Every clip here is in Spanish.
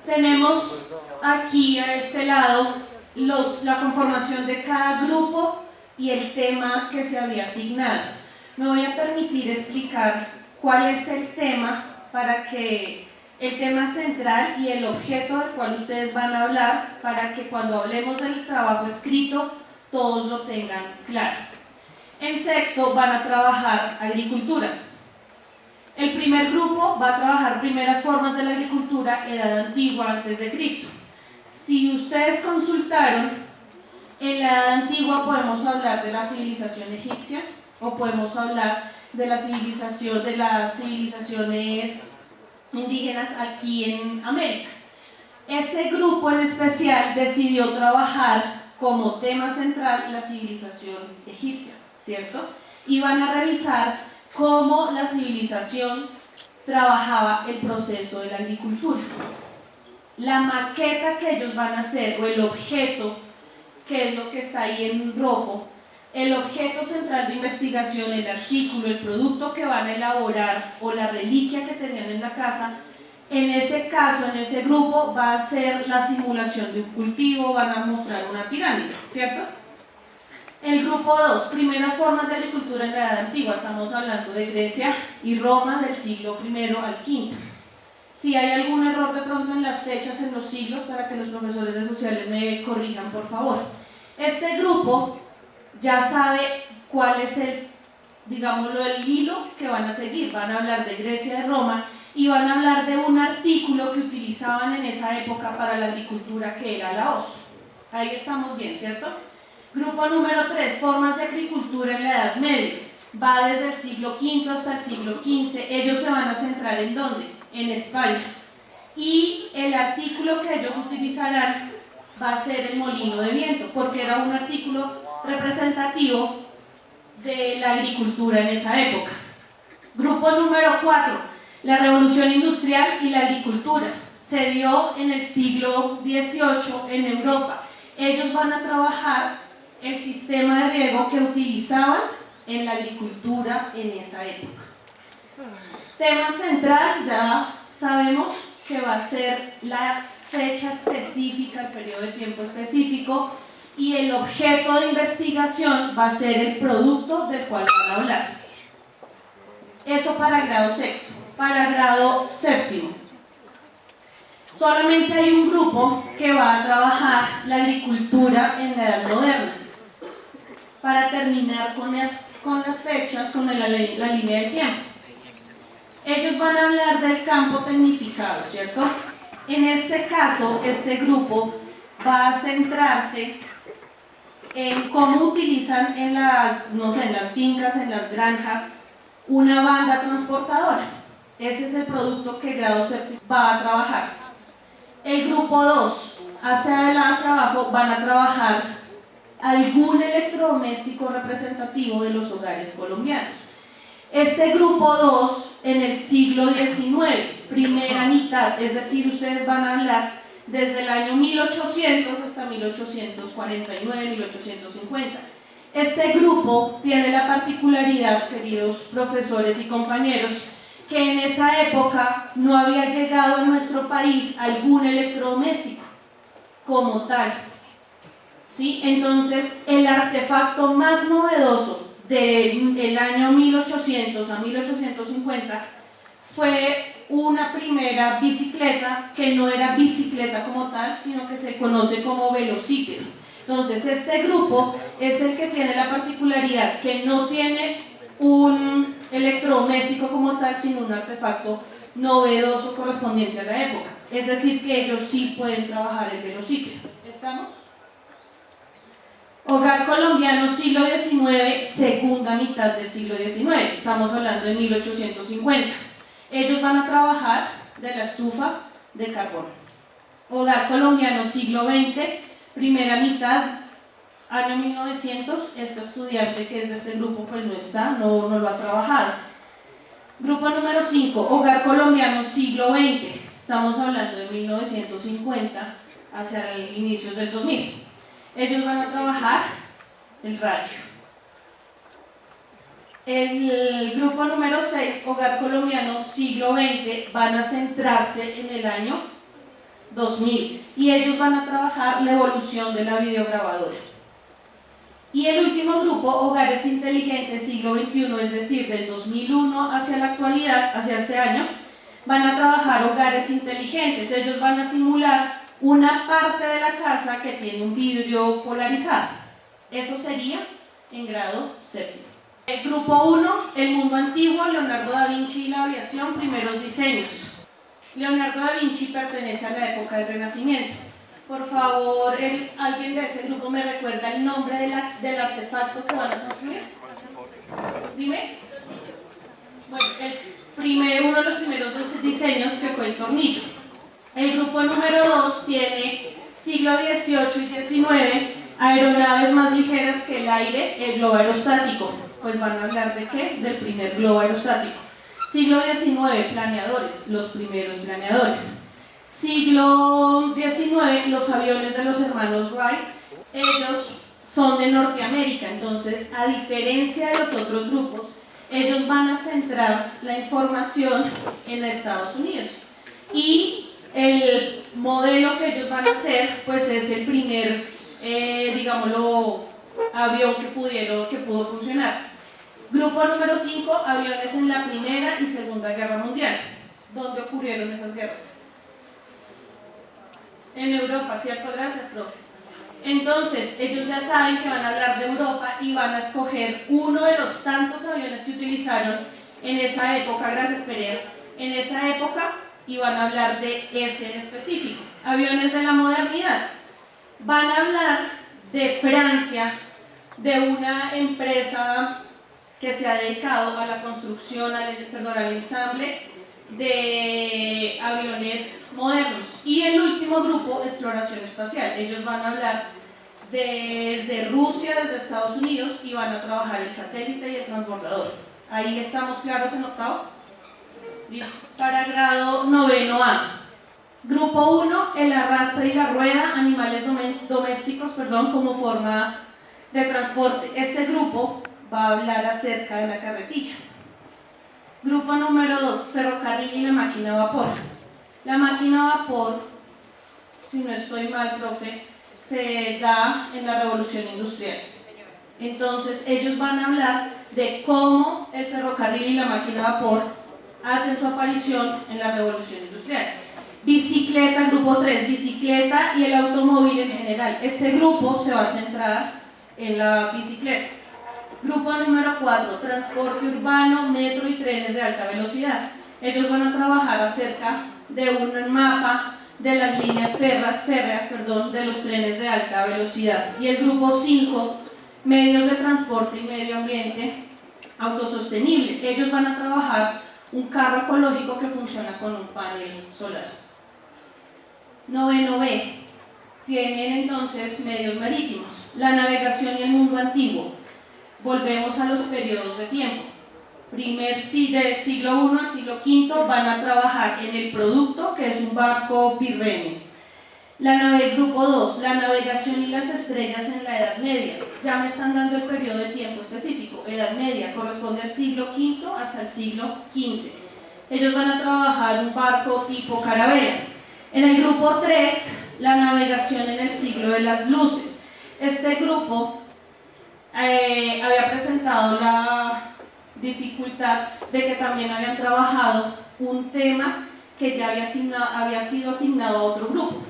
Tenemos aquí a este lado la conformación de cada grupo y el tema que se había asignado. Me voy a permitir explicar cuál es el tema para que el tema central y el objeto del cual ustedes van a hablar, para que cuando hablemos del trabajo escrito todos lo tengan claro. En sexto van a trabajar agricultura. El primer grupo va a trabajar primeras formas de la agricultura, edad antigua antes de Cristo. Si ustedes consultaron, en la edad antigua podemos hablar de la civilización egipcia o podemos hablar de las civilizaciones indígenas aquí en América. Ese grupo en especial decidió trabajar como tema central la civilización egipcia, ¿cierto? Y van a revisar cómo la civilización trabajaba el proceso de la agricultura. La maqueta que ellos van a hacer, o el objeto, que es lo que está ahí en rojo, el objeto central de investigación, el artículo, el producto que van a elaborar o la reliquia que tenían en la casa, en ese caso, en ese grupo, va a ser la simulación de un cultivo, van a mostrar una pirámide, ¿cierto? El grupo 2, primeras formas de agricultura en la edad antigua, estamos hablando de Grecia y Roma del siglo I al V. Si hay algún error de pronto en las fechas, en los siglos, para que los profesores de sociales me corrijan, por favor. Este grupo ya sabe cuál es el hilo que van a seguir. Van a hablar de Grecia y de Roma y van a hablar de un artículo que utilizaban en esa época para la agricultura, que era la hoz. Ahí estamos bien, ¿cierto? Grupo número 3, formas de agricultura en la Edad Media. Va desde el siglo V hasta el siglo XV. Ellos se van a centrar ¿en dónde? En España. Y el artículo que ellos utilizarán va a ser el molino de viento, porque era un artículo representativo de la agricultura en esa época. Grupo número 4, la revolución industrial y la agricultura. Se dio en el siglo XVIII en Europa. Ellos van a trabajar el sistema de riego que utilizaban en la agricultura en esa época. Tema central, ya sabemos que va a ser la fecha específica, el periodo de tiempo específico, y el objeto de investigación va a ser el producto del cual van a hablar. Eso para grado sexto. Para grado séptimo, solamente hay un grupo que va a trabajar la agricultura en la edad moderna. Para terminar con las fechas, con la línea del tiempo. Ellos van a hablar del campo tecnificado, ¿cierto? En este caso, este grupo va a centrarse en cómo utilizan en las fincas, en las granjas, una banda transportadora. Ese es el producto que grado séptimo va a trabajar. El grupo 2, hacia abajo, van a trabajar algún electrodoméstico representativo de los hogares colombianos. Este grupo 2, en el siglo XIX, primera mitad, es decir, ustedes van a hablar desde el año 1800 hasta 1849, 1850. Este grupo tiene la particularidad, queridos profesores y compañeros, que en esa época no había llegado a nuestro país algún electrodoméstico como tal. ¿Sí? Entonces, el artefacto más novedoso del año 1800 a 1850 fue una primera bicicleta que no era bicicleta como tal, sino que se conoce como velocípedo. Entonces, este grupo es el que tiene la particularidad que no tiene un electrodoméstico como tal, sino un artefacto novedoso correspondiente a la época. Es decir, que ellos sí pueden trabajar el velocípedo. ¿Estamos? Hogar colombiano, siglo XIX, segunda mitad del siglo XIX, estamos hablando de 1850. Ellos van a trabajar de la estufa de carbón. Hogar colombiano, siglo XX, primera mitad, año 1900, este estudiante que es de este grupo pues no está, no lo ha trabajado. Grupo número 5, hogar colombiano, siglo XX, estamos hablando de 1950 hacia inicios del 2000. Ellos van a trabajar el radio. El grupo número 6, hogar colombiano, siglo XX, van a centrarse en el año 2000, y ellos van a trabajar la evolución de la videograbadora. Y el último grupo, Hogares Inteligentes Siglo XXI, es decir, del 2001 hacia la actualidad, hacia este año, van a trabajar hogares inteligentes. Ellos van a simular una parte de la casa que tiene un vidrio polarizado. Eso sería en grado séptimo. El grupo 1, el mundo antiguo, Leonardo da Vinci y la aviación, primeros diseños. Leonardo da Vinci pertenece a la época del Renacimiento. Por favor, ¿alguien de ese grupo me recuerda el nombre del artefacto que van a construir? Dime. Bueno, uno de los primeros dos diseños que fue el tornillo. El grupo número 2 tiene siglo XVIII y XIX, aeronaves más ligeras que el aire, el globo aerostático. Pues van a hablar ¿de qué? Del primer globo aerostático. Siglo XIX, planeadores, los primeros planeadores. Siglo XIX, los aviones de los hermanos Wright, ellos son de Norteamérica, entonces a diferencia de los otros grupos, ellos van a centrar la información en Estados Unidos. Y el modelo que ellos van a hacer, pues es el primer, digámoslo, avión que pudo funcionar. Grupo número 5, aviones en la Primera y Segunda Guerra Mundial. ¿Dónde ocurrieron esas guerras? En Europa, ¿cierto? Gracias, profe. Entonces, ellos ya saben que van a hablar de Europa y van a escoger uno de los tantos aviones que utilizaron en esa época, gracias Perea, en esa época, y van a hablar de ese en específico. Aviones de la modernidad. Van a hablar de Francia, de una empresa que se ha dedicado a la construcción, al ensamble de aviones modernos. Y el último grupo, exploración espacial. Ellos van a hablar desde Rusia, desde Estados Unidos, y van a trabajar el satélite y el transbordador. Ahí estamos claros en octavo. ¿Listo? Para grado noveno A. Grupo 1, el arrastre y la rueda, animales domésticos, como forma de transporte. Este grupo va a hablar acerca de la carretilla. Grupo número 2, ferrocarril y la máquina a vapor. La máquina a vapor, si no estoy mal, profe, se da en la revolución industrial. Entonces ellos van a hablar de cómo el ferrocarril y la máquina a vapor hacen su aparición en la revolución industrial. Bicicleta, grupo 3, bicicleta y el automóvil en general. Este grupo se va a centrar en la bicicleta. Grupo número 4, transporte urbano, metro y trenes de alta velocidad. Ellos van a trabajar acerca de un mapa de las líneas férreas, de los trenes de alta velocidad. Y el grupo 5, medios de transporte y medio ambiente autosostenible. Ellos van a trabajar un carro ecológico que funciona con un panel solar. Noveno B, tienen entonces medios marítimos, la navegación y el mundo antiguo. Volvemos a los periodos de tiempo. Del siglo I al siglo V van a trabajar en el producto, que es un barco birreme. Grupo 2, la navegación y las estrellas en la Edad Media. Ya me están dando el periodo de tiempo específico. Edad Media corresponde al siglo V hasta el siglo XV. Ellos van a trabajar un barco tipo carabela. En el grupo 3, la navegación en el siglo de las luces. Este grupo había presentado la dificultad de que también habían trabajado un tema que ya había sido asignado a otro grupo.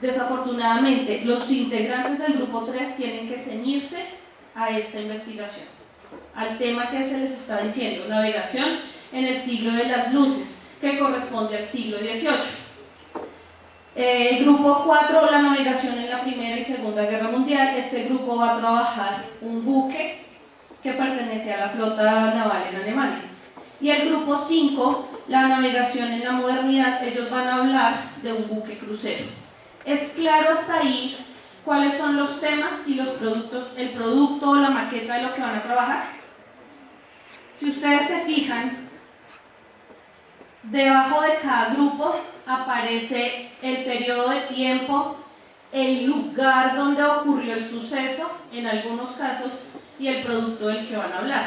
Desafortunadamente, los integrantes del grupo 3 tienen que ceñirse a esta investigación, al tema que se les está diciendo, navegación en el siglo de las luces, que corresponde al siglo XVIII. El grupo 4, la navegación en la Primera y Segunda Guerra Mundial. Este grupo va a trabajar un buque que pertenece a la flota naval en Alemania. Y el grupo 5, la navegación en la modernidad. Ellos van a hablar de un buque crucero. ¿Es claro hasta ahí cuáles son los temas y los productos, el producto o la maqueta de lo que van a trabajar? Si ustedes se fijan, debajo de cada grupo aparece el periodo de tiempo, el lugar donde ocurrió el suceso, en algunos casos, y el producto del que van a hablar.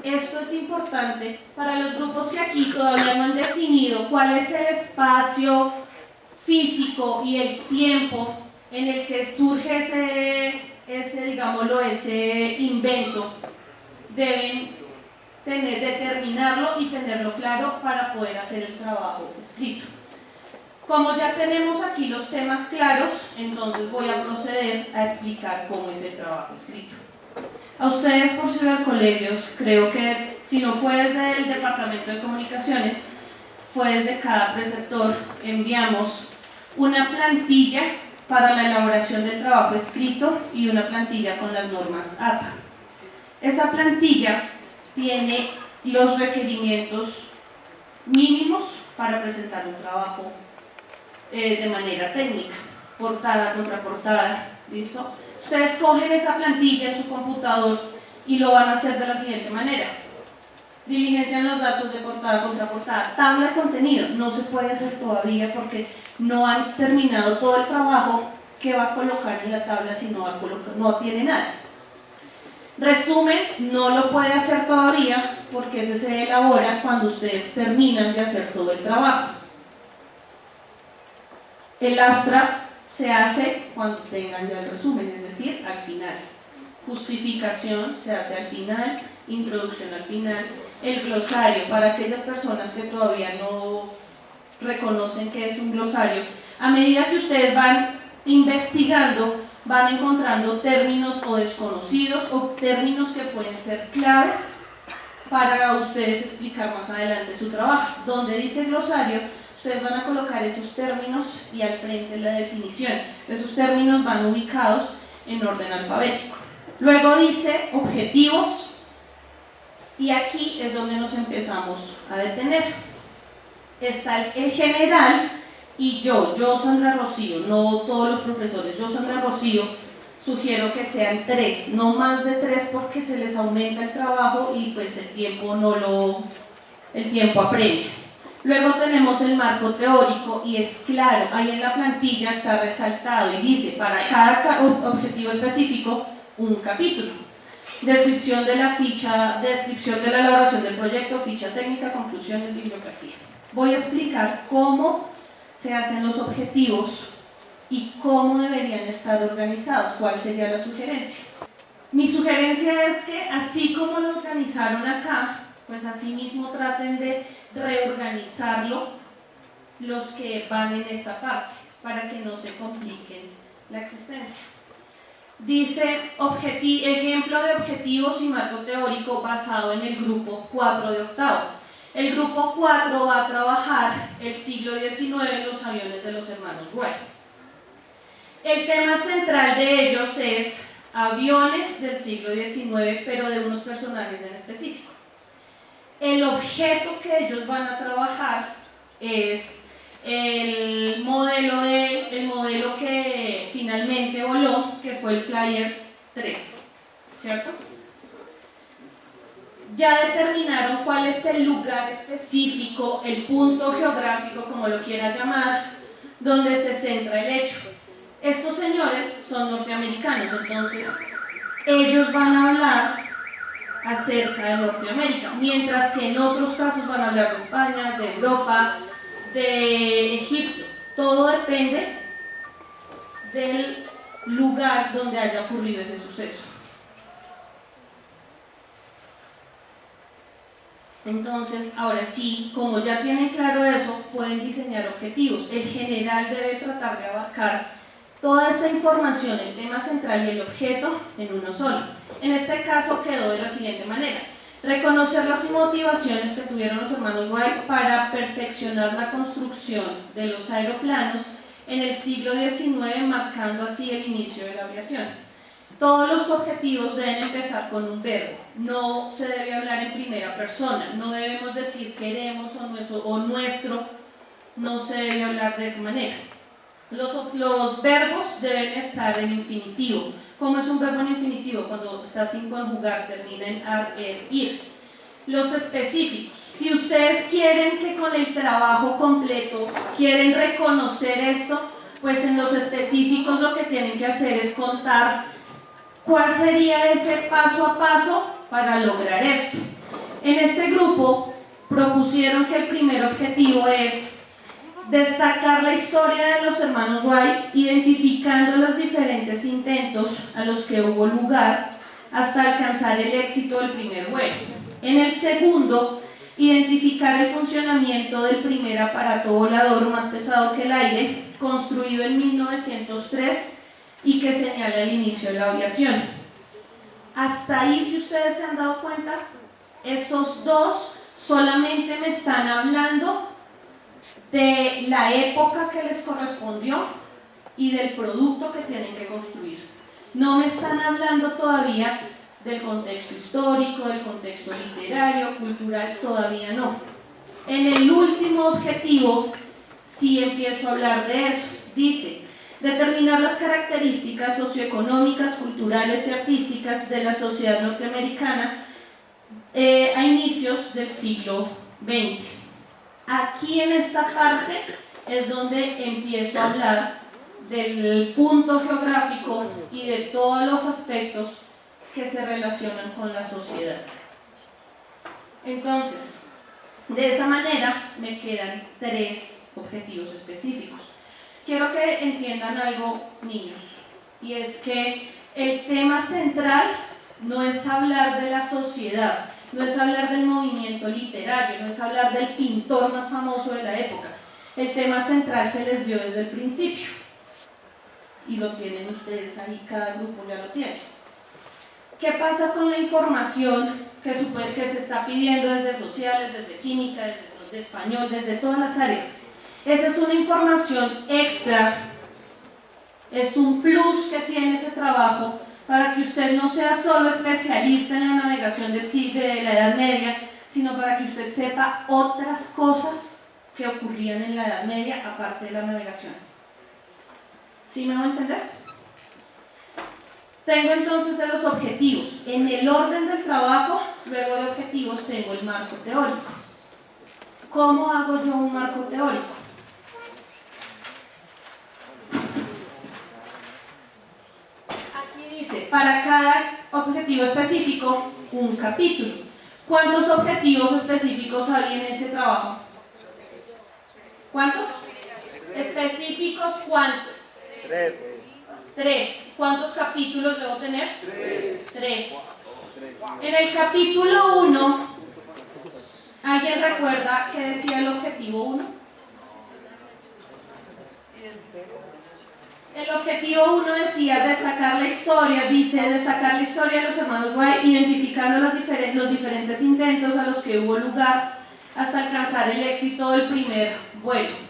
Esto es importante para los grupos que aquí todavía no han definido cuál es el espacio físico y el tiempo en el que surge ese invento, deben determinarlo y tenerlo claro para poder hacer el trabajo escrito. Como ya tenemos aquí los temas claros, entonces voy a proceder a explicar cómo es el trabajo escrito. A ustedes por cibercolegios, creo que si no fue desde el Departamento de Comunicaciones, fue desde cada preceptor, enviamos una plantilla para la elaboración del trabajo escrito y una plantilla con las normas APA. Esa plantilla tiene los requerimientos mínimos para presentar un trabajo de manera técnica, portada, contraportada, ¿listo? Ustedes cogen esa plantilla en su computador y lo van a hacer de la siguiente manera. Diligencian los datos de portada, contraportada, tabla de contenido. No se puede hacer todavía porque no han terminado todo el trabajo que va a colocar en la tabla si no tiene nada. Resumen, no lo puede hacer todavía porque ese se elabora cuando ustedes terminan de hacer todo el trabajo. El abstract se hace cuando tengan ya el resumen, es decir, al final. Justificación se hace al final, introducción al final. El glosario, para aquellas personas que todavía no reconocen que es un glosario, a medida que ustedes van investigando, van encontrando términos o desconocidos o términos que pueden ser claves para ustedes explicar más adelante su trabajo. Donde dice glosario, ustedes van a colocar esos términos y al frente la definición. Esos términos van ubicados en orden alfabético. Luego dice objetivos y aquí es donde nos empezamos a detener. Está el general y yo Sandra Rocío, no todos los profesores, yo Sandra Rocío, sugiero que sean 3, no más de 3 porque se les aumenta el trabajo y pues el tiempo apremia. Luego tenemos el marco teórico y es claro, ahí en la plantilla está resaltado y dice para cada objetivo específico un capítulo. Descripción de la ficha, descripción de la elaboración del proyecto, ficha técnica, conclusiones, bibliografía. Voy a explicar cómo se hacen los objetivos y cómo deberían estar organizados, cuál sería la sugerencia. Mi sugerencia es que así como lo organizaron acá, pues así mismo traten de reorganizarlo los que van en esta parte, para que no se compliquen la existencia. Dice, ejemplo de objetivos y marco teórico basado en el grupo 4 de octavo. El grupo 4 va a trabajar el siglo XIX en los aviones de los hermanos Wright. El tema central de ellos es aviones del siglo XIX, pero de unos personajes en específico. El objeto que ellos van a trabajar es el modelo que finalmente voló, que fue el Flyer 3, ¿cierto? Ya determinaron cuál es el lugar específico, el punto geográfico, como lo quiera llamar, donde se centra el hecho. Estos señores son norteamericanos, entonces ellos van a hablar acerca de Norteamérica, mientras que en otros casos van a hablar de España, de Europa, de Egipto. Todo depende del lugar donde haya ocurrido ese suceso. Entonces, ahora sí, como ya tienen claro eso, pueden diseñar objetivos. El general debe tratar de abarcar toda esa información, el tema central y el objeto en uno solo. En este caso quedó de la siguiente manera: reconocer las motivaciones que tuvieron los hermanos Wright para perfeccionar la construcción de los aeroplanos en el siglo XIX, marcando así el inicio de la aviación. Todos los objetivos deben empezar con un verbo, no se debe hablar en primera persona, no debemos decir queremos o nuestro, no se debe hablar de esa manera. Los verbos deben estar en infinitivo. ¿Cómo es un verbo en infinitivo? Cuando está sin conjugar, termina en ar, ir. Los específicos. Si ustedes quieren que con el trabajo completo, quieren reconocer esto, pues en los específicos lo que tienen que hacer es contar cuál sería ese paso a paso para lograr esto. En este grupo propusieron que el primer objetivo es Destacar la historia de los hermanos Wright, identificando los diferentes intentos a los que hubo lugar hasta alcanzar el éxito del primer vuelo. En el segundo, identificar el funcionamiento del primer aparato volador más pesado que el aire, construido en 1903 y que señala el inicio de la aviación. Hasta ahí, si ustedes se han dado cuenta, esos dos solamente me están hablando de la época que les correspondió y del producto que tienen que construir. No me están hablando todavía del contexto histórico, del contexto literario, cultural, todavía no. En el último objetivo sí empiezo a hablar de eso. Dice, determinar las características socioeconómicas, culturales y artísticas de la sociedad norteamericana a inicios del siglo XX. Aquí en esta parte es donde empiezo a hablar del punto geográfico y de todos los aspectos que se relacionan con la sociedad. Entonces, de esa manera me quedan 3 objetivos específicos. Quiero que entiendan algo, niños, y es que el tema central no es hablar de la sociedad, no es hablar del movimiento literario, no es hablar del pintor más famoso de la época. El tema central se les dio desde el principio y lo tienen ustedes ahí, cada grupo ya lo tiene. ¿Qué pasa con la información que se está pidiendo desde sociales, desde química, desde español, desde todas las áreas? Esa es una información extra, es un plus que tiene ese trabajo para que usted no sea solo especialista en la navegación del siglo de la Edad Media, sino para que usted sepa otras cosas que ocurrían en la Edad Media aparte de la navegación. ¿Sí me va a entender? Tengo entonces de los objetivos. En el orden del trabajo, luego de objetivos, tengo el marco teórico. ¿Cómo hago yo un marco teórico? Aquí dice, para cada objetivo específico, un capítulo. ¿Cuántos objetivos específicos hay en ese trabajo? ¿Cuántos? ¿Específicos cuántos? 3. ¿Cuántos capítulos debo tener? 3. En el capítulo 1, ¿alguien recuerda qué decía el objetivo 1? El objetivo 1 decía destacar la historia, destacar la historia de los hermanos Wright, identificando los diferentes intentos a los que hubo lugar hasta alcanzar el éxito del primer vuelo.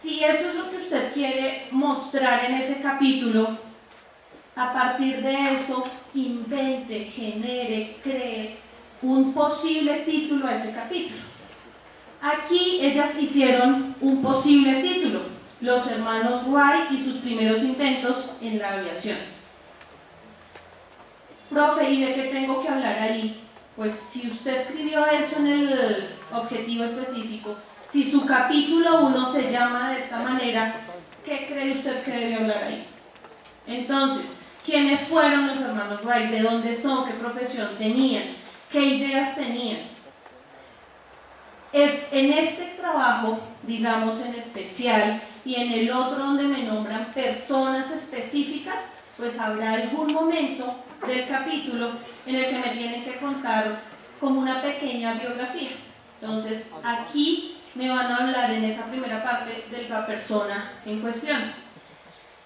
Si eso es lo que usted quiere mostrar en ese capítulo, a partir de eso, invente, genere, cree un posible título a ese capítulo. Aquí ellas hicieron un posible título, los hermanos Wright y sus primeros intentos en la aviación. Profe, ¿y de qué tengo que hablar ahí? Pues si usted escribió eso en el objetivo específico, si su capítulo 1 se llama de esta manera, ¿qué cree usted que debe hablar ahí? Entonces, ¿quiénes fueron los hermanos Wright? ¿De dónde son? ¿Qué profesión tenían? ¿Qué ideas tenían? Es en este trabajo, digamos en especial, y en el otro donde me nombran personas específicas, pues habrá algún momento del capítulo en el que me tienen que contar como una pequeña biografía. Entonces, aquí me van a hablar en esa primera parte de la persona en cuestión.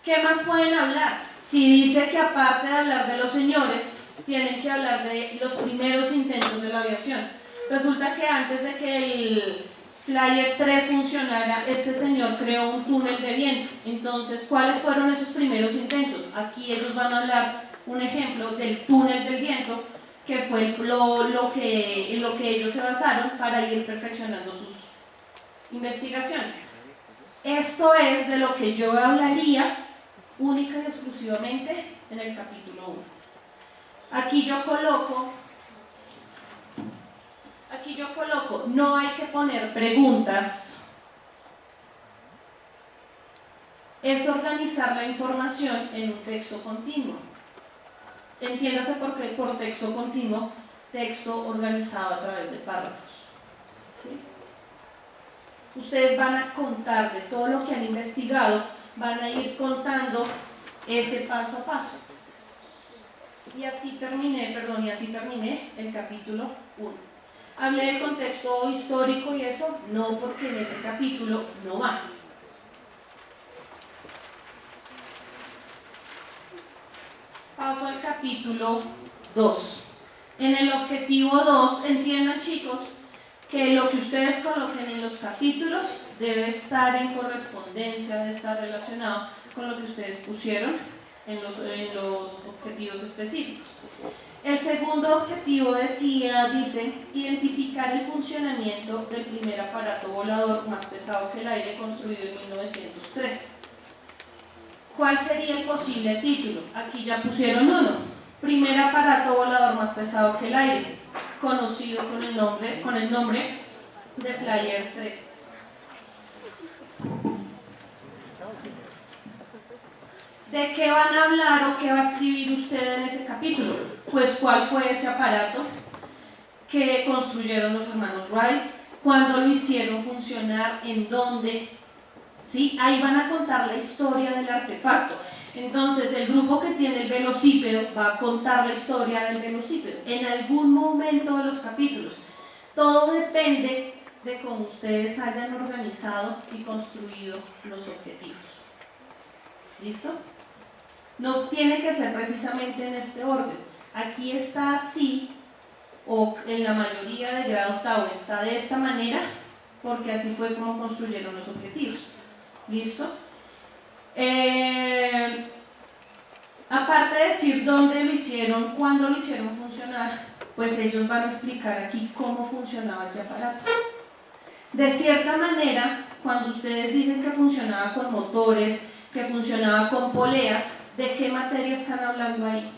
¿Qué más pueden hablar? Si dice que aparte de hablar de los señores, tienen que hablar de los primeros intentos de la aviación. Resulta que antes de que el Flyer 3 funcionara, este señor creó un túnel de viento. Entonces, ¿cuáles fueron esos primeros intentos? Aquí ellos van a hablar un ejemplo del túnel del viento, que fue lo que ellos se basaron para ir perfeccionando sus investigaciones. Esto es de lo que yo hablaría única y exclusivamente en el capítulo 1. Aquí yo coloco, no hay que poner preguntas, es organizar la información en un texto continuo. Entiéndase por texto continuo, texto organizado a través de párrafos. ¿Sí? Ustedes van a contar de todo lo que han investigado, van a ir contando ese paso a paso. Y así terminé el capítulo 1. Hablé del contexto histórico y eso, no, porque en ese capítulo no va. Paso al capítulo 2. En el objetivo 2, entiendan chicos, que lo que ustedes coloquen en los capítulos debe estar en correspondencia, debe estar relacionado con lo que ustedes pusieron en los objetivos específicos. El segundo objetivo dice identificar el funcionamiento del primer aparato volador más pesado que el aire construido en 1903. ¿Cuál sería el posible título? Aquí ya pusieron uno. Primer aparato volador más pesado que el aire, conocido con el nombre de Flyer 3. ¿De qué van a hablar o qué va a escribir usted en ese capítulo? Pues cuál fue ese aparato que construyeron los hermanos Wright, cuándo lo hicieron funcionar, en dónde. ¿Sí? Ahí van a contar la historia del artefacto. Entonces el grupo que tiene el velocípedo va a contar la historia del velocípedo en algún momento de los capítulos. Todo depende de cómo ustedes hayan organizado y construido los objetivos. ¿Listo? No tiene que ser precisamente en este orden. Aquí está así, o en la mayoría de grado octavo está de esta manera, porque así fue como construyeron los objetivos. ¿Listo? Aparte de decir dónde lo hicieron, cuándo lo hicieron funcionar, pues ellos van a explicar aquí cómo funcionaba ese aparato. De cierta manera, cuando ustedes dicen que funcionaba con motores, que funcionaba con poleas, ¿de qué materia están hablando ahí?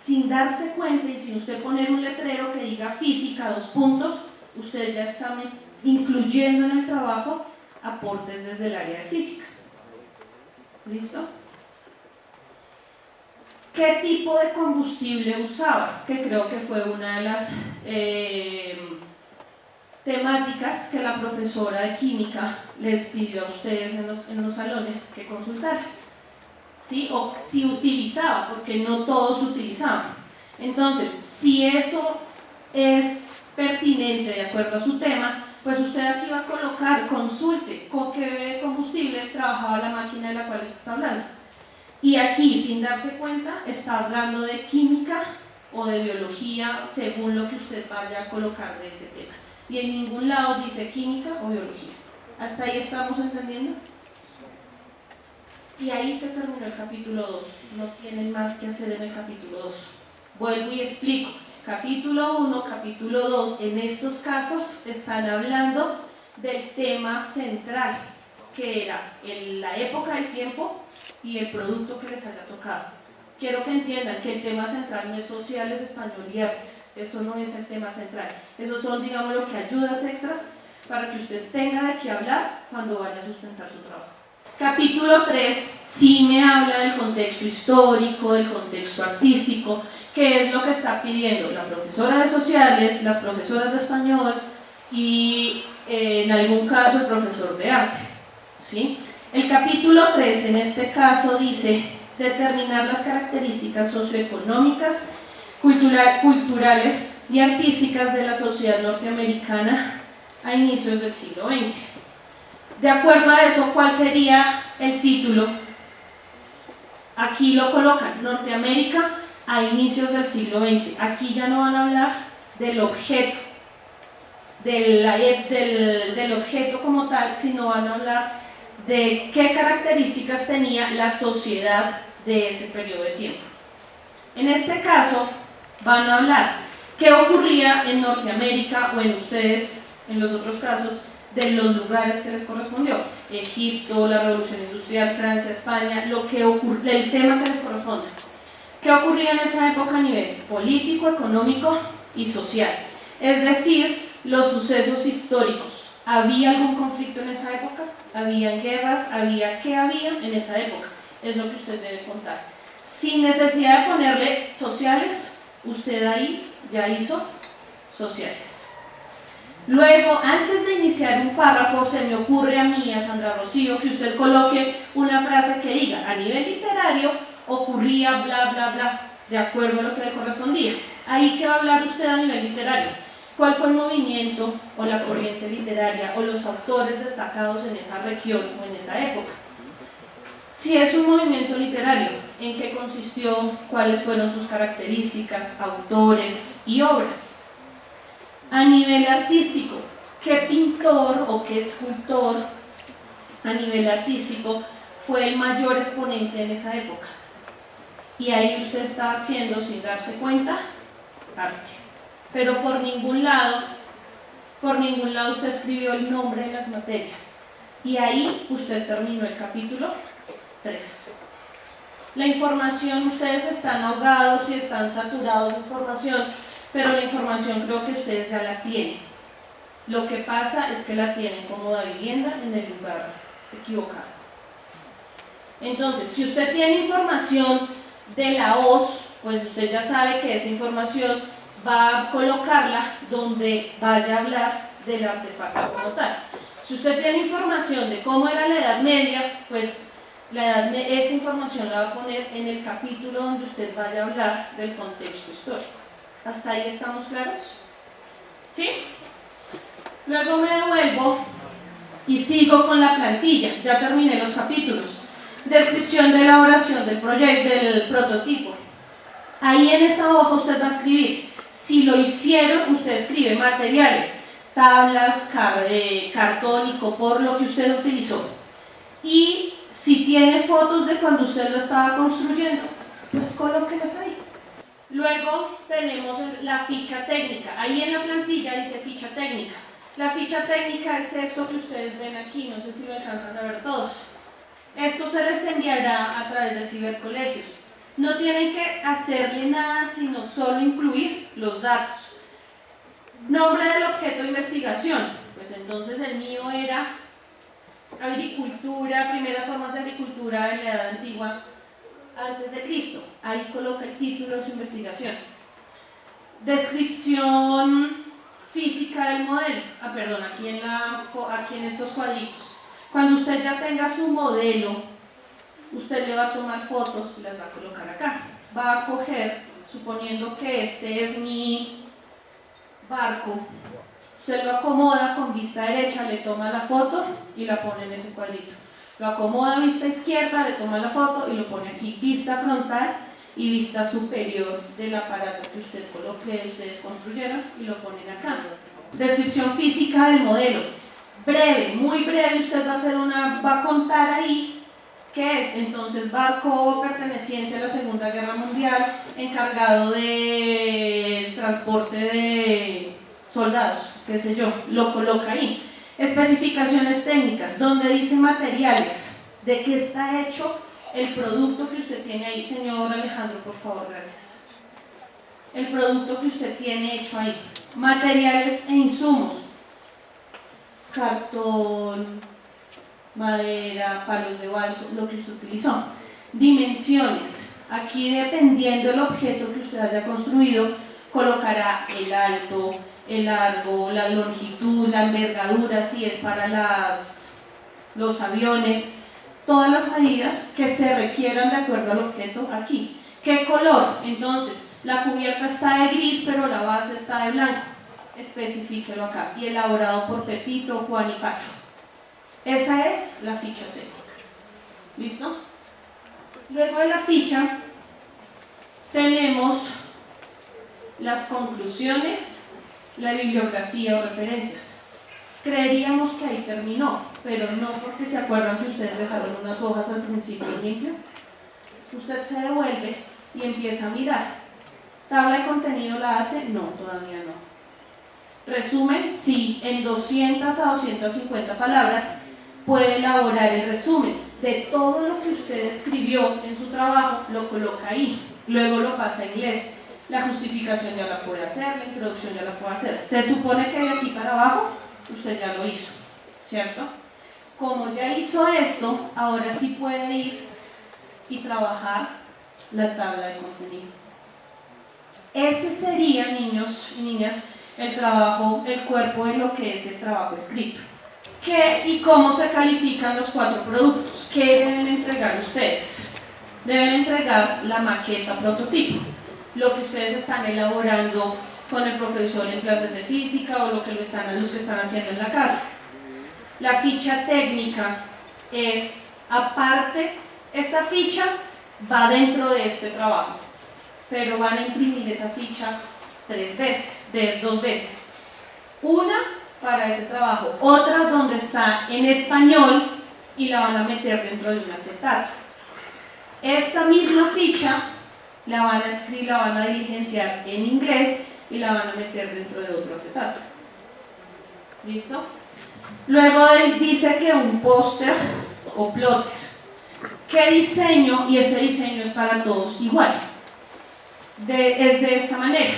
Sin darse cuenta y sin usted poner un letrero que diga física, 2 puntos, ustedes ya están incluyendo en el trabajo aportes desde el área de física. ¿Listo? ¿Qué tipo de combustible usaba? Que creo que fue una de las temáticas que la profesora de química les pidió a ustedes en los salones que consultaran. ¿Sí? O si utilizaba, porque no todos utilizaban. Entonces, si eso es pertinente de acuerdo a su tema, pues usted aquí va a colocar, consulte con qué combustible trabajaba la máquina de la cual se está hablando. Y aquí, sin darse cuenta, está hablando de química o de biología, según lo que usted vaya a colocar de ese tema. Y en ningún lado dice química o biología. ¿Hasta ahí estamos entendiendo? Y ahí se terminó el capítulo 2. No tienen más que hacer en el capítulo 2. Vuelvo y explico. Capítulo 1, capítulo 2, en estos casos están hablando del tema central, que era la época del tiempo y el producto que les haya tocado. Quiero que entiendan que el tema central no es sociales, español y artes. Eso no es el tema central. Esos son, digamos, lo que ayudas extras para que usted tenga de qué hablar cuando vaya a sustentar su trabajo. Capítulo 3 sí me habla del contexto histórico, del contexto artístico, que es lo que está pidiendo la profesora de sociales, las profesoras de español y en algún caso el profesor de arte. ¿Sí? El capítulo 3 en este caso dice determinar las características socioeconómicas, culturales y artísticas de la sociedad norteamericana a inicios del siglo XX. De acuerdo a eso, ¿cuál sería el título? Aquí lo colocan, Norteamérica a inicios del siglo XX. Aquí ya no van a hablar del objeto, del objeto como tal, sino van a hablar de qué características tenía la sociedad de ese periodo de tiempo. En este caso, van a hablar qué ocurría en Norteamérica o en ustedes, en los otros casos, de los lugares que les correspondió, Egipto, la Revolución Industrial, Francia, España, el tema que les corresponde. ¿Qué ocurría en esa época a nivel político, económico y social? Es decir, los sucesos históricos. ¿Había algún conflicto en esa época? ¿Habían guerras? ¿Qué había en esa época? Es lo que usted debe contar. Sin necesidad de ponerle sociales, usted ahí ya hizo sociales. Luego, antes de iniciar un párrafo, se me ocurre a mí, a Sandra Rocío, que usted coloque una frase que diga, a nivel literario, ocurría bla, bla, bla, de acuerdo a lo que le correspondía. Ahí que va a hablar usted a nivel literario. ¿Cuál fue el movimiento o la corriente literaria o los autores destacados en esa región o en esa época? Si es un movimiento literario, ¿en qué consistió? ¿Cuáles fueron sus características, autores y obras? A nivel artístico, ¿qué pintor o qué escultor a nivel artístico fue el mayor exponente en esa época? Y ahí usted está haciendo, sin darse cuenta, arte. Pero por ningún lado usted escribió el nombre de las materias. Y ahí usted terminó el capítulo 3. La información, ustedes están ahogados y están saturados de información, pero la información creo que ustedes ya la tienen. Lo que pasa es que la tienen como da vivienda en el lugar equivocado. Entonces, si usted tiene información de la OZ, pues usted ya sabe que esa información va a colocarla donde vaya a hablar del artefacto como tal. Si usted tiene información de cómo era la Edad Media, pues esa información la va a poner en el capítulo donde usted vaya a hablar del contexto histórico. ¿Hasta ahí estamos claros? ¿Sí? Luego me devuelvo y sigo con la plantilla. Ya terminé los capítulos. Descripción de elaboración del proyecto, del prototipo. Ahí en esa hoja usted va a escribir. Si lo hicieron, usted escribe materiales, tablas, cartón y copor, lo que usted utilizó. Y si tiene fotos de cuando usted lo estaba construyendo, pues colóquelas ahí. Luego tenemos la ficha técnica. Ahí en la plantilla dice ficha técnica. La ficha técnica es esto que ustedes ven aquí, no sé si lo alcanzan a ver todos. Esto se les enviará a través de cibercolegios. No tienen que hacerle nada, sino solo incluir los datos. Nombre del objeto de investigación. Pues entonces el mío era agricultura, primeras formas de agricultura en la Edad Antigua antes de Cristo. Ahí coloca el título de su investigación. Descripción física del modelo. Perdón, aquí en estos cuadritos. Cuando usted ya tenga su modelo, usted le va a tomar fotos y las va a colocar acá. Va a coger, suponiendo que este es mi barco, usted lo acomoda con vista derecha, le toma la foto y la pone en ese cuadrito. Lo acomoda a vista izquierda, le toma la foto y lo pone aquí, vista frontal y vista superior del aparato que ustedes construyeron y lo ponen acá. Descripción física del modelo. Breve, muy breve, usted va a contar ahí qué es. Entonces, barco perteneciente a la Segunda Guerra Mundial, encargado del transporte de soldados, qué sé yo, lo coloca ahí. Especificaciones técnicas, donde dice materiales, de qué está hecho el producto que usted tiene ahí. Señor Alejandro, por favor, gracias. El producto que usted tiene hecho ahí. Materiales e insumos. Cartón, madera, palos de balso, lo que usted utilizó. Dimensiones. Aquí, dependiendo del objeto que usted haya construido, colocará el alto, el largo, la longitud, la envergadura, si es para los aviones, todas las medidas que se requieran de acuerdo al objeto aquí. ¿Qué color? Entonces, la cubierta está de gris, pero la base está de blanco. Especifíquelo acá. Y elaborado por Pepito, Juan y Pacho. Esa es la ficha técnica. ¿Listo? Luego de la ficha, tenemos las conclusiones, la bibliografía o referencias. Creeríamos que ahí terminó, pero no, porque se acuerdan que ustedes dejaron unas hojas al principio limpio. Usted se devuelve y empieza a mirar. ¿Tabla de contenido la hace? No, todavía no. Resumen, sí, en 200 a 250 palabras puede elaborar el resumen de todo lo que usted escribió en su trabajo, lo coloca ahí, luego lo pasa a inglés. La justificación ya la puede hacer, la introducción ya la puede hacer. Se supone que de aquí para abajo usted ya lo hizo, ¿cierto? Como ya hizo esto, ahora sí puede ir y trabajar la tabla de contenido. Ese sería, niños y niñas, el trabajo, el cuerpo de lo que es el trabajo escrito. ¿Qué y cómo se califican los 4 productos? ¿Qué deben entregar ustedes? Deben entregar la maqueta prototipo, lo que ustedes están elaborando con el profesor en clases de física o los que están haciendo en la casa. La ficha técnica es aparte, esta ficha va dentro de este trabajo, pero van a imprimir esa ficha 2 veces. Una para ese trabajo, otra donde está en español y la van a meter dentro de un acetato. Esta misma ficha la van a escribir, la van a diligenciar en inglés y la van a meter dentro de otro acetato. ¿Listo? Luego dice que un póster o plotter. ¿Qué diseño? Y ese diseño es para todos igual. Es de esta manera.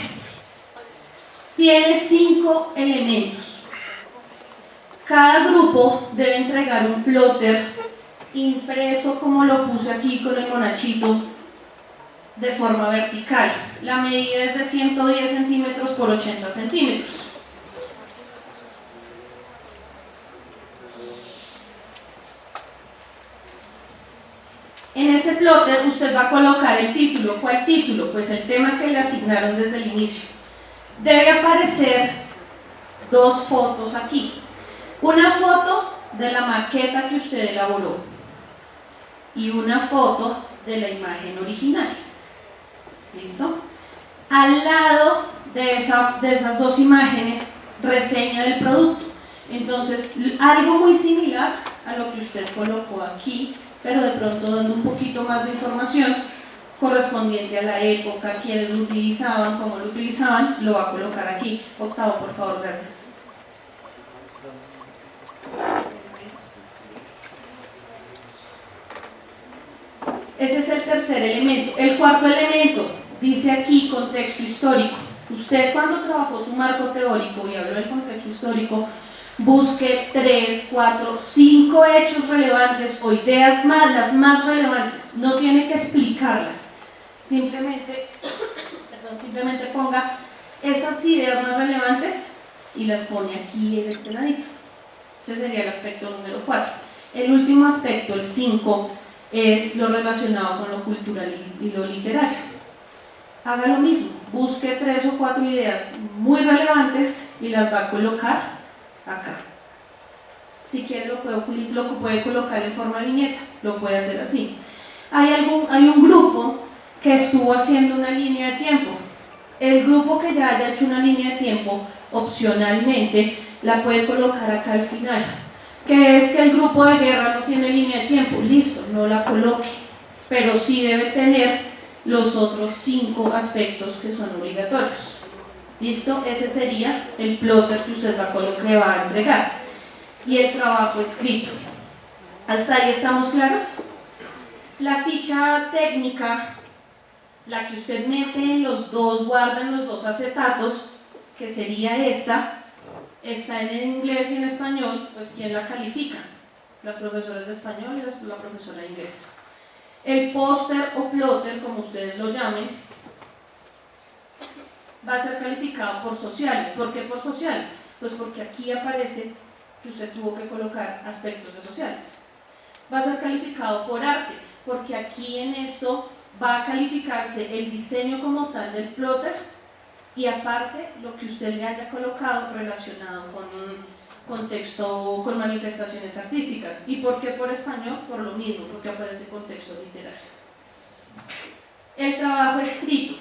Tiene 5 elementos. Cada grupo debe entregar un plotter impreso, como lo puse aquí con el monachito, de forma vertical. La medida es de 110 centímetros por 80 centímetros. En ese plotter usted va a colocar el título. ¿Cuál título? Pues el tema que le asignaron desde el inicio. Debe aparecer 2 fotos aquí. Una foto de la maqueta que usted elaboró y una foto de la imagen original. ¿Listo? Al lado de esas 2 imágenes, reseña del producto. Entonces, algo muy similar a lo que usted colocó aquí, pero de pronto dando un poquito más de información correspondiente a la época, quiénes lo utilizaban, cómo lo utilizaban, lo va a colocar aquí. Octavo, por favor, gracias. Ese es el tercer elemento. El cuarto elemento, dice aquí contexto histórico. Usted cuando trabajó su marco teórico y habló del contexto histórico, busque 3, 4, 5 hechos relevantes o ideas más, las más relevantes. No tiene que explicarlas. Simplemente ponga esas ideas más relevantes y las pone aquí en este ladito. Ese sería el aspecto número 4. El último aspecto, el 5, es lo relacionado con lo cultural y lo literario. Haga lo mismo, busque 3 o 4 ideas muy relevantes y las va a colocar acá. Si quiere lo puede colocar en forma de viñeta, lo puede hacer así. Hay un grupo que estuvo haciendo una línea de tiempo. El grupo que ya haya hecho una línea de tiempo, opcionalmente, la puede colocar acá al final. Que es que el grupo de guerra no tiene línea de tiempo, listo, no la coloque, pero sí debe tener los otros 5 aspectos que son obligatorios. ¿Listo? Ese sería el plotter que usted va a entregar. Y el trabajo escrito. ¿Hasta ahí estamos claros? La ficha técnica, la que usted mete en guarda en los 2 acetatos, que sería esta, está en inglés y en español, pues ¿quién la califica? Las profesoras de español y la profesora de inglés. El póster o plotter, como ustedes lo llamen, va a ser calificado por sociales. ¿Por qué por sociales? Pues porque aquí aparece que usted tuvo que colocar aspectos de sociales. Va a ser calificado por arte, porque aquí en esto va a calificarse el diseño como tal del plotter y aparte lo que usted le haya colocado relacionado con contexto, con manifestaciones artísticas. ¿Y por qué por español? Por lo mismo, porque aparece contexto literario. El trabajo escrito.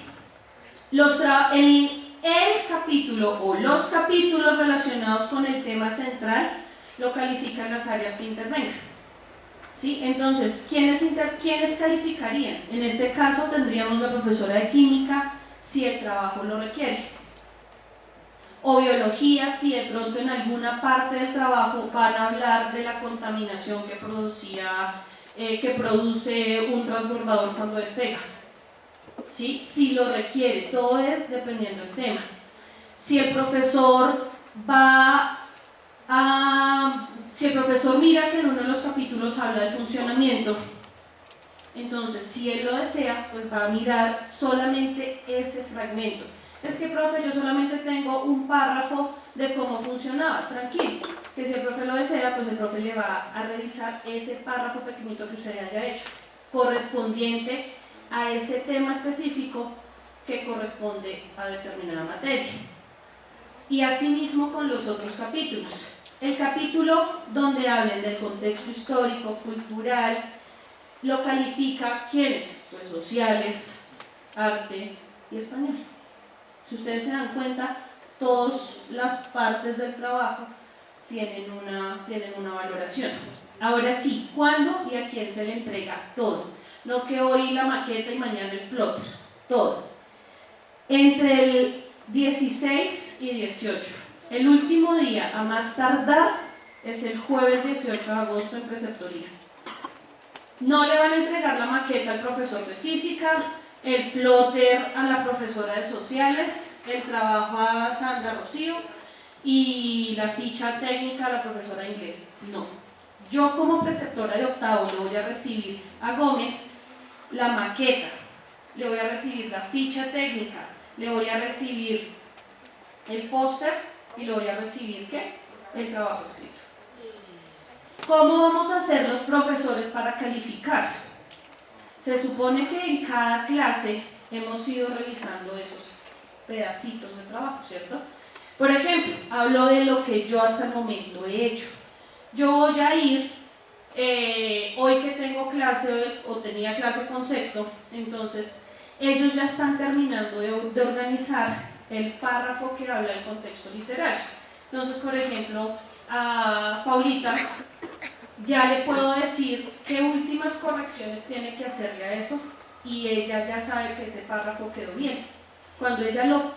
El capítulo o los capítulos relacionados con el tema central lo califican las áreas que intervengan. ¿Sí? Entonces, ¿quiénes calificarían? En este caso tendríamos la profesora de química, si el trabajo lo requiere, o biología, si de pronto en alguna parte del trabajo van a hablar de la contaminación que produce un transbordador cuando despega. ¿Sí? Si lo requiere, todo es dependiendo del tema. Si el profesor mira que en uno de los capítulos habla del funcionamiento, entonces si él lo desea, pues va a mirar solamente ese fragmento. Es que, profe, yo solamente tengo un párrafo de cómo funcionaba. Tranquilo, que si el profe lo desea, pues el profe le va a revisar ese párrafo pequeñito que usted haya hecho, correspondiente a ese tema específico que corresponde a determinada materia. Y asimismo con los otros capítulos. El capítulo donde hablen del contexto histórico, cultural, lo califica ¿quiénes? Pues sociales, arte y español. Si ustedes se dan cuenta, todas las partes del trabajo tienen una valoración. Ahora sí, ¿cuándo y a quién se le entrega todo? No que hoy la maqueta y mañana el plotter, todo. Entre el 16 y 18. El último día, a más tardar, es el jueves 18 de agosto en preceptoría. No le van a entregar la maqueta al profesor de física, el plotter a la profesora de sociales, el trabajo a Sandra Rocío y la ficha técnica a la profesora de inglés. No. Yo como preceptora de octavo le voy a recibir a Gómez la maqueta, le voy a recibir la ficha técnica, le voy a recibir el póster y le voy a recibir ¿qué? El trabajo escrito. ¿Cómo vamos a hacer los profesores para calificar? Se supone que en cada clase hemos ido revisando esos pedacitos de trabajo, ¿cierto? Por ejemplo, hablo de lo que yo hasta el momento he hecho. Yo voy a ir, hoy que tengo clase o tenía clase con sexto, entonces ellos ya están terminando de organizar el párrafo que habla del contexto literario. Entonces, por ejemplo, a Paulita ya le puedo decir qué últimas correcciones tiene que hacerle a eso y ella ya sabe que ese párrafo quedó bien. Cuando ella lo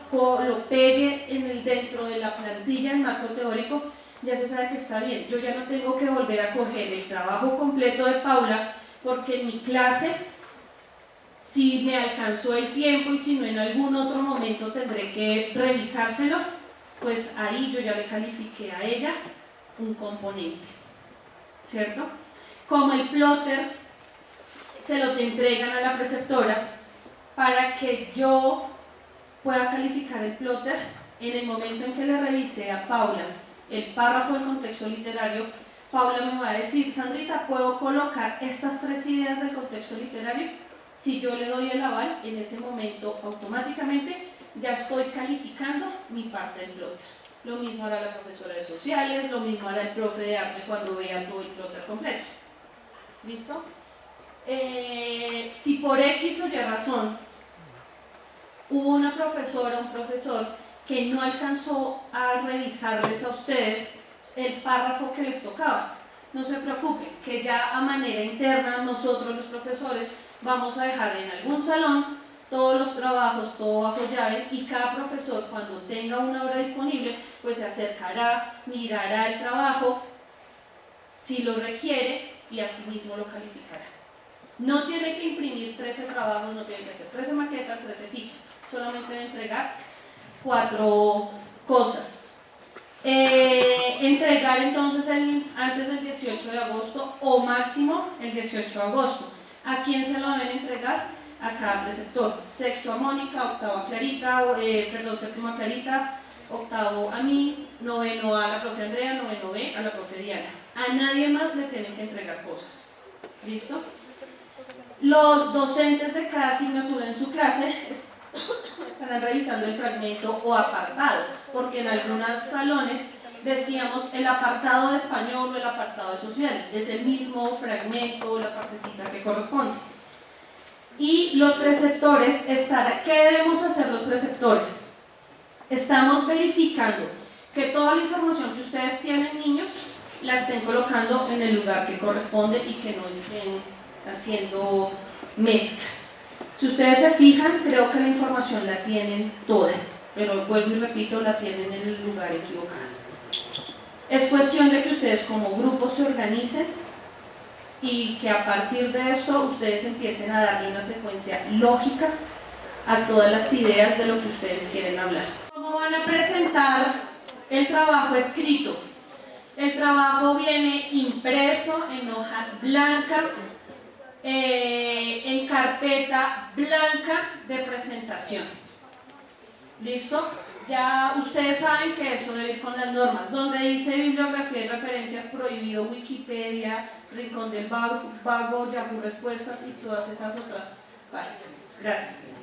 pegue dentro de la plantilla en marco teórico, ya se sabe que está bien. Yo ya no tengo que volver a coger el trabajo completo de Paula porque en mi clase, si me alcanzó el tiempo y si no en algún otro momento tendré que revisárselo, pues ahí yo ya le califiqué a ella un componente, ¿cierto? Como el plotter se lo te entregan a la preceptora para que yo pueda calificar el plotter en el momento en que le revisé a Paula el párrafo del contexto literario. Paula me va a decir, Sandrita, ¿puedo colocar estas 3 ideas del contexto literario? Si yo le doy el aval, en ese momento automáticamente ya estoy calificando mi parte del plotter. Lo mismo hará la profesora de sociales, lo mismo hará el profe de arte cuando vea todo el plotter completo. ¿Listo? Si por X o Y razón hubo una profesora o un profesor que no alcanzó a revisarles a ustedes el párrafo que les tocaba, no se preocupen, que ya a manera interna nosotros los profesores vamos a dejar en algún salón todos los trabajos, todo bajo llave, y cada profesor cuando tenga una hora disponible pues se acercará, mirará el trabajo si lo requiere y así mismo lo calificará. No tiene que imprimir 13 trabajos, no tiene que hacer 13 maquetas, 13 fichas, solamente debe entregar 4 cosas. Entregar entonces antes del 18 de agosto o máximo el 18 de agosto. ¿A quién se lo deben entregar? A cada preceptor. Sexto a Mónica, octavo a Clarita, séptimo a Clarita, octavo a mí, noveno a la profe Andrea, noveno B a la profe Diana. A nadie más le tienen que entregar cosas. ¿Listo? Los docentes de cada asignatura en su clase estarán revisando el fragmento o apartado, porque en algunos salones decíamos el apartado de español o el apartado de sociales, es el mismo fragmento o la partecita que corresponde. Y los preceptores ¿qué debemos hacer los preceptores? Estamos verificando que toda la información que ustedes tienen, niños, la estén colocando en el lugar que corresponde y que no estén haciendo mezclas. Si ustedes se fijan, creo que la información la tienen toda, pero vuelvo y repito, la tienen en el lugar equivocado. Es cuestión de que ustedes como grupo se organicen y que a partir de esto ustedes empiecen a darle una secuencia lógica a todas las ideas de lo que ustedes quieren hablar. ¿Cómo van a presentar el trabajo escrito? El trabajo viene impreso en hojas blancas, en carpeta blanca de presentación. ¿Listo? Ya ustedes saben que eso debe ir con las normas. Donde dice bibliografía y referencias prohibido, Wikipedia, Rincón del Vago, Yahoo Respuestas y todas esas otras páginas. Gracias.